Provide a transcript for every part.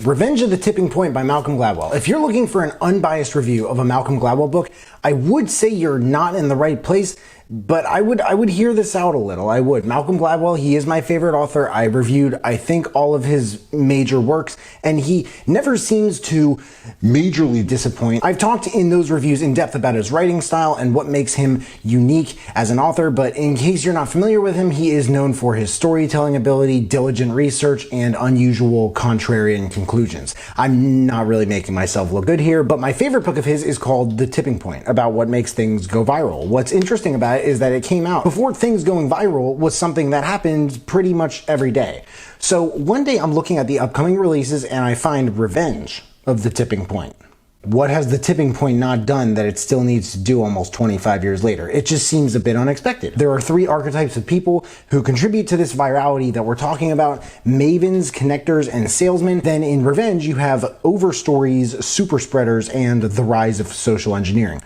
Revenge of the Tipping Point by Malcolm Gladwell. If you're looking for an unbiased review of a Malcolm Gladwell book, I would say you're not in the right place, but I would hear this out a little. I would. Malcolm Gladwell, he is my favorite author. I reviewed, I think, all of his major works, and he never seems to majorly disappoint. I've talked in those reviews in depth about his writing style and what makes him unique as an author, but in case you're not familiar with him, he is known for his storytelling ability, diligent research, and unusual contrarian conclusions. I'm not really making myself look good here, but my favorite book of his is called The Tipping Point, about what makes things go viral. What's interesting about it is that it came out before things going viral was something that happened pretty much every day. So one day I'm looking at the upcoming releases and I find Revenge of the Tipping Point. What has the Tipping Point not done that it still needs to do almost 25 years later? It just seems a bit unexpected. There are three archetypes of people who contribute to this virality that we're talking about: mavens, connectors, and salesmen. Then in Revenge, you have overstories, super spreaders, and the rise of social engineering.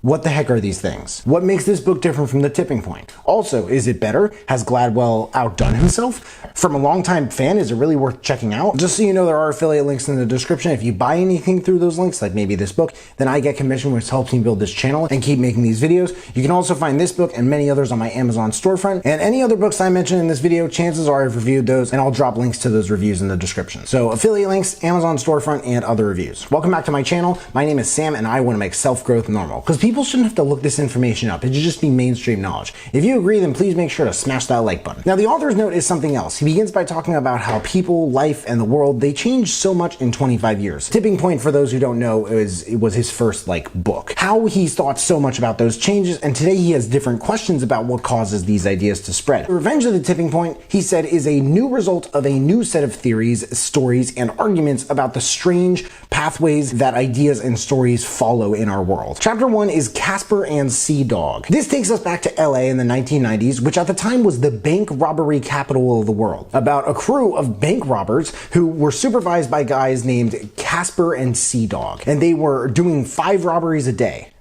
What the heck are these things? What makes this book different from The Tipping Point? Also, is it better? Has Gladwell outdone himself? From a longtime fan, is it really worth checking out? Just so you know, there are affiliate links in the description. If you buy anything through those links, like maybe this book, then I get commission, which helps me build this channel and keep making these videos. You can also find this book and many others on my Amazon storefront. And any other books I mention in this video, chances are I've reviewed those, and I'll drop links to those reviews in the description. So affiliate links, Amazon storefront, and other reviews. Welcome back to my channel. My name is Sam, and I want to make self-growth normal. Because people shouldn't have to look this information up. It should just be mainstream knowledge. If you agree, then please make sure to smash that like button. Now, the author's note is something else. He begins by talking about how people, life, and the world, they changed so much in 25 years. Tipping Point, for those who don't know, it was his first book. How he's thought so much about those changes, and today he has different questions about what causes these ideas to spread. Revenge of the Tipping Point, he said, is a new result of a new set of theories, stories, and arguments about the strange pathways that ideas and stories follow in our world. Chapter 1 is Casper and SeaDoog. This takes us back to LA in the 1990s, which at the time was the bank robbery capital of the world, about a crew of bank robbers who were supervised by guys named Casper and SeaDoog, and they were doing 5 robberies a day.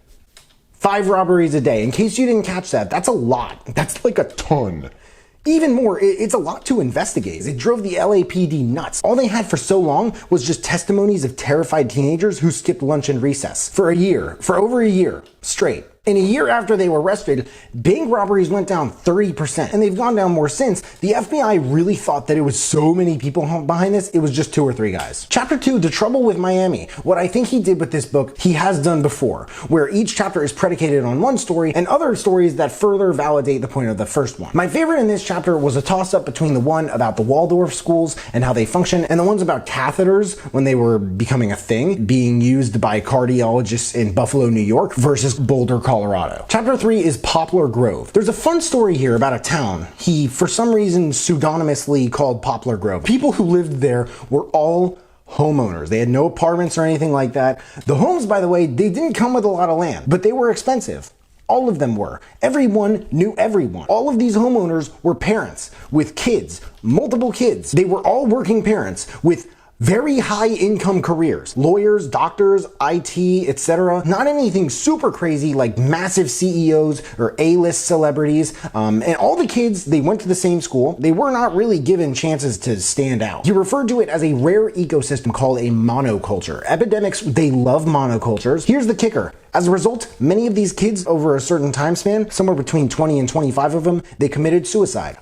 5 robberies a day. In case you didn't catch that, that's a lot. That's like a ton. Even more, it's a lot to investigate. It drove the LAPD nuts. All they had for so long was just testimonies of terrified teenagers who skipped lunch and recess. For over a year straight. In a year after they were arrested, bank robberies went down 30%, and they've gone down more since. The FBI really thought that it was so many people behind this, it was just 2 or 3 guys. Chapter 2, The Trouble with Miami. What I think he did with this book, he has done before, where each chapter is predicated on one story and other stories that further validate the point of the first one. My favorite in this chapter was a toss-up between the one about the Waldorf schools and how they function, and the ones about catheters when they were becoming a thing, being used by cardiologists in Buffalo, New York, versus Boulder, Colorado. Chapter 3 is Poplar Grove. There's a fun story here about a town he, for some reason, pseudonymously called Poplar Grove. People who lived there were all homeowners. They had no apartments or anything like that. The homes, by the way, they didn't come with a lot of land, but they were expensive. All of them were. Everyone knew everyone. All of these homeowners were parents with kids, multiple kids. They were all working parents with very high income careers. Lawyers, doctors, IT, etc. Not anything super crazy like massive CEOs or A-list celebrities. And all the kids, they went to the same school. They were not really given chances to stand out. He referred to it as a rare ecosystem called a monoculture. Epidemics, they love monocultures. Here's the kicker. As a result, many of these kids over a certain time span, somewhere between 20 and 25 of them, they committed suicide.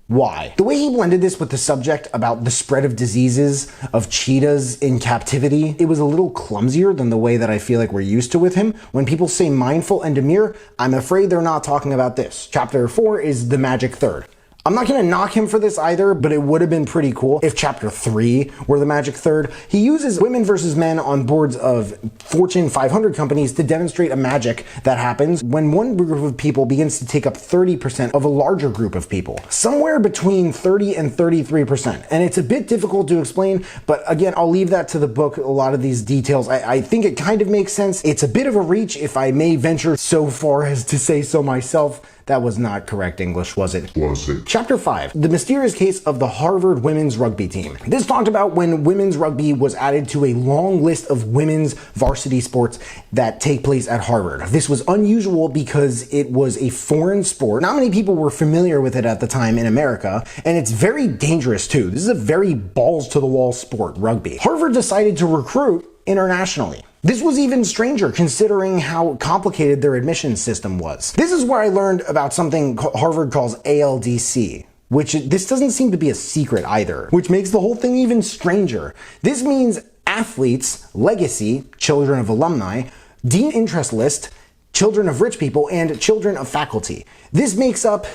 Why? The way he blended this with the subject about the spread of diseases of cheetahs in captivity, it was a little clumsier than the way that I feel like we're used to with him. When people say mindful and demure, I'm afraid they're not talking about this. Chapter 4 is The Magic Third. I'm not going to knock him for this either, but it would have been pretty cool if chapter 3 were the magic third. He uses women versus men on boards of Fortune 500 companies to demonstrate a magic that happens when one group of people begins to take up 30% of a larger group of people. Somewhere between 30 and 33%. And it's a bit difficult to explain, but again, I'll leave that to the book. A lot of these details, I think it kind of makes sense. It's a bit of a reach, if I may venture so far as to say so myself. That was not correct English, was it? Was it? Chapter 5, The Mysterious Case of the Harvard Women's Rugby Team. This talked about when women's rugby was added to a long list of women's varsity sports that take place at Harvard. This was unusual because it was a foreign sport. Not many people were familiar with it at the time in America, and it's very dangerous too. This is a very balls-to-the-wall sport, rugby. Harvard decided to recruit internationally. This was even stranger considering how complicated their admission system was. This is where I learned about something Harvard calls ALDC, which this doesn't seem to be a secret either, which makes the whole thing even stranger. This means athletes, legacy, children of alumni, dean interest list, children of rich people, and children of faculty. This makes up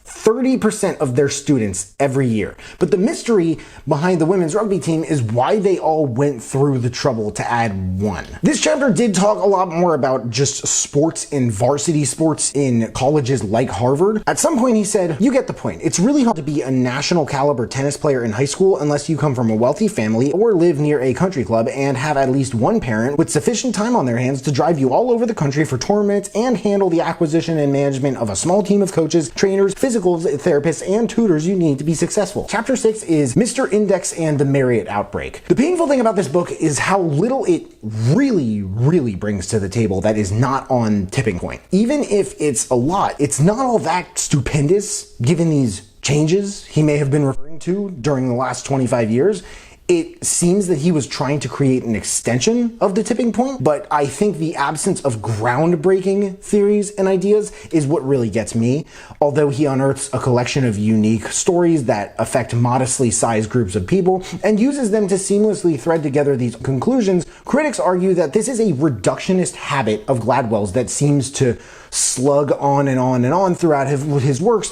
30% of their students every year. But the mystery behind the women's rugby team is why they all went through the trouble to add one. This chapter did talk a lot more about just sports and varsity sports in colleges like Harvard. At some point he said, you get the point. It's really hard to be a national caliber tennis player in high school unless you come from a wealthy family or live near a country club and have at least one parent with sufficient time on their hands to drive you all over the country for tournaments and handle the acquisition and management of a small team of coaches, trainers, physical therapists, and tutors you need to be successful. Chapter 6 is Mr. Index and the Marriott Outbreak. The painful thing about this book is how little it really brings to the table that is not on Tipping Point. Even if it's a lot, it's not all that stupendous given these changes he may have been referring to during the last 25 years. It seems that he was trying to create an extension of the Tipping Point, but I think the absence of groundbreaking theories and ideas is what really gets me. Although he unearths a collection of unique stories that affect modestly sized groups of people and uses them to seamlessly thread together these conclusions, critics argue that this is a reductionist habit of Gladwell's that seems to slug on and on and on throughout his works,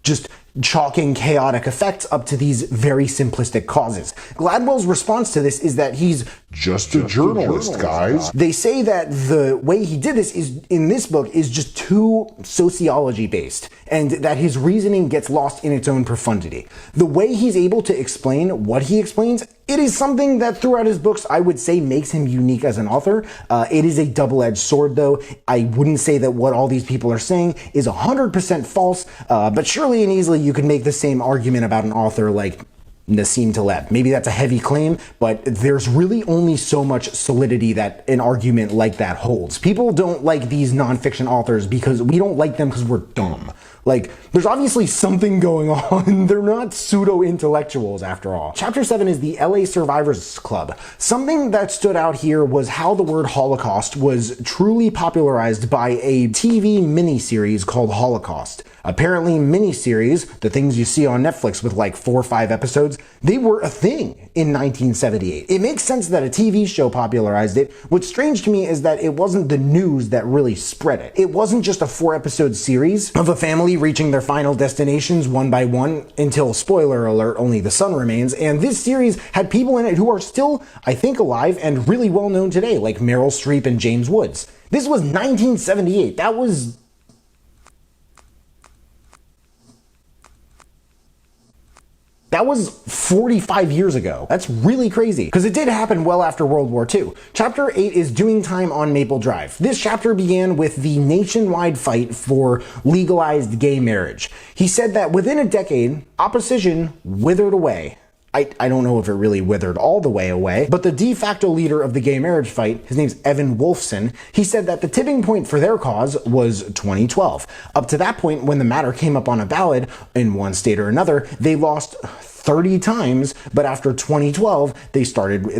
just chalking chaotic effects up to these very simplistic causes. Gladwell's response to this is that he's just a journalist, guys. They say that the way he did this is in this book is just too sociology based, and that his reasoning gets lost in its own profundity. The way he's able to explain what he explains, it is something that throughout his books I would say makes him unique as an author. It is a double-edged sword though. I wouldn't say that what all these people are saying is 100% false, but surely and easily you could make the same argument about an author like Nassim Taleb. Maybe that's a heavy claim, but there's really only so much solidity that an argument like that holds. People don't like these nonfiction authors because we don't like them because we're dumb. Like, there's obviously something going on. They're not pseudo-intellectuals after all. Chapter 7 is the LA Survivors Club. Something that stood out here was how the word Holocaust was truly popularized by a TV miniseries called Holocaust. Apparently miniseries, the things you see on Netflix with like 4 or 5 episodes, they were a thing in 1978. It makes sense that a TV show popularized it. What's strange to me is that it wasn't the news that really spread it. It wasn't just a 4-episode series of a family reaching their final destinations one by one until, spoiler alert, only the sun remains. And this series had people in it who are still, I think, alive and really well known today, like Meryl Streep and James Woods. This was 1978. That was 45 years ago. That's really crazy, because it did happen well after World War II. Chapter 8 is Doing Time on Maple Drive. This chapter began with the nationwide fight for legalized gay marriage. He said that within a decade, opposition withered away. I don't know if it really withered all the way away, but the de facto leader of the gay marriage fight, his name's Evan Wolfson, he said that the tipping point for their cause was 2012. Up to that point, when the matter came up on a ballot in one state or another, they lost 30 times, but after 2012,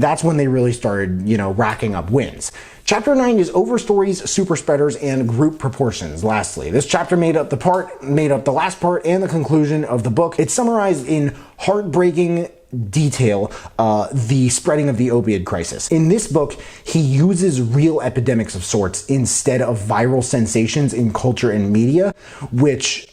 that's when they really started, racking up wins. Chapter 9 is Overstories, Super Spreaders, and Group Proportions. Lastly, this chapter made up the last part and the conclusion of the book. It's summarized in heartbreaking detail the spreading of the opioid crisis. In this book, he uses real epidemics of sorts instead of viral sensations in culture and media, which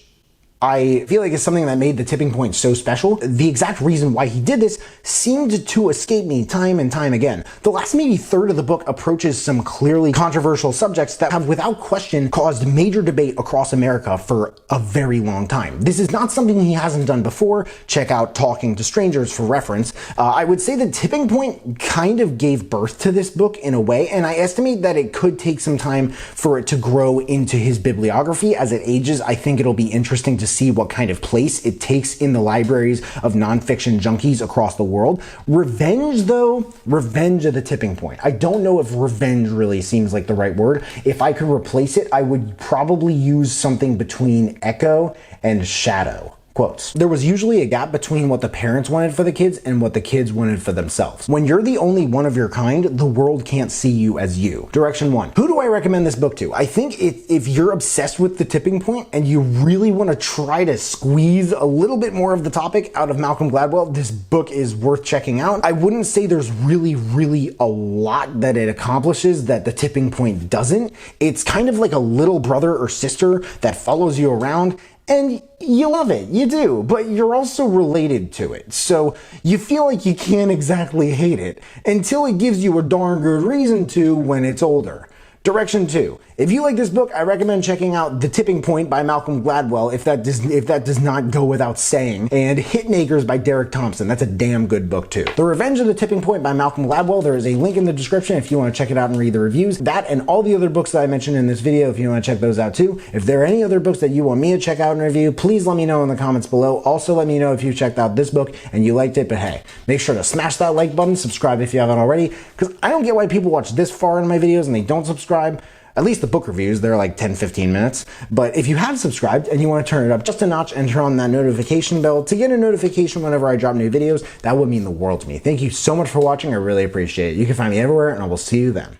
I feel like it's something that made The Tipping Point so special. The exact reason why he did this seemed to escape me time and time again. The last maybe third of the book approaches some clearly controversial subjects that have without question caused major debate across America for a very long time. This is not something he hasn't done before. Check out Talking to Strangers for reference. I would say The Tipping Point kind of gave birth to this book in a way, and I estimate that it could take some time for it to grow into his bibliography as it ages. I think it'll be interesting to see what kind of place it takes in the libraries of nonfiction junkies across the world. Revenge, though, Revenge of the Tipping Point. I don't know if revenge really seems like the right word. If I could replace it, I would probably use something between echo and shadow. Quotes. There was usually a gap between what the parents wanted for the kids and what the kids wanted for themselves. When you're the only one of your kind, the world can't see you as you. Direction 1. Who do I recommend this book to? I think if you're obsessed with The Tipping Point and you really want to try to squeeze a little bit more of the topic out of Malcolm Gladwell, this book is worth checking out. I wouldn't say there's really a lot that it accomplishes that The Tipping Point doesn't. It's kind of like a little brother or sister that follows you around, and you love it, you do, but you're also related to it. So you feel like you can't exactly hate it until it gives you a darn good reason to when it's older. Direction 2. If you like this book, I recommend checking out The Tipping Point by Malcolm Gladwell, if that does not go without saying, and Hidden Acres by Derek Thompson. That's a damn good book too. The Revenge of the Tipping Point by Malcolm Gladwell, there is a link in the description if you want to check it out and read the reviews. That and all the other books that I mentioned in this video, if you want to check those out too. If there are any other books that you want me to check out and review, please let me know in the comments below. Also let me know if you checked out this book and you liked it, but hey, make sure to smash that like button, subscribe if you haven't already, because I don't get why people watch this far in my videos and they don't subscribe. At least the book reviews, they're like 10-15 minutes. But if you have subscribed and you want to turn it up just a notch and turn on that notification bell to get a notification whenever I drop new videos, that would mean the world to me. Thank you so much for watching. I really appreciate it. You can find me everywhere, and I will see you then.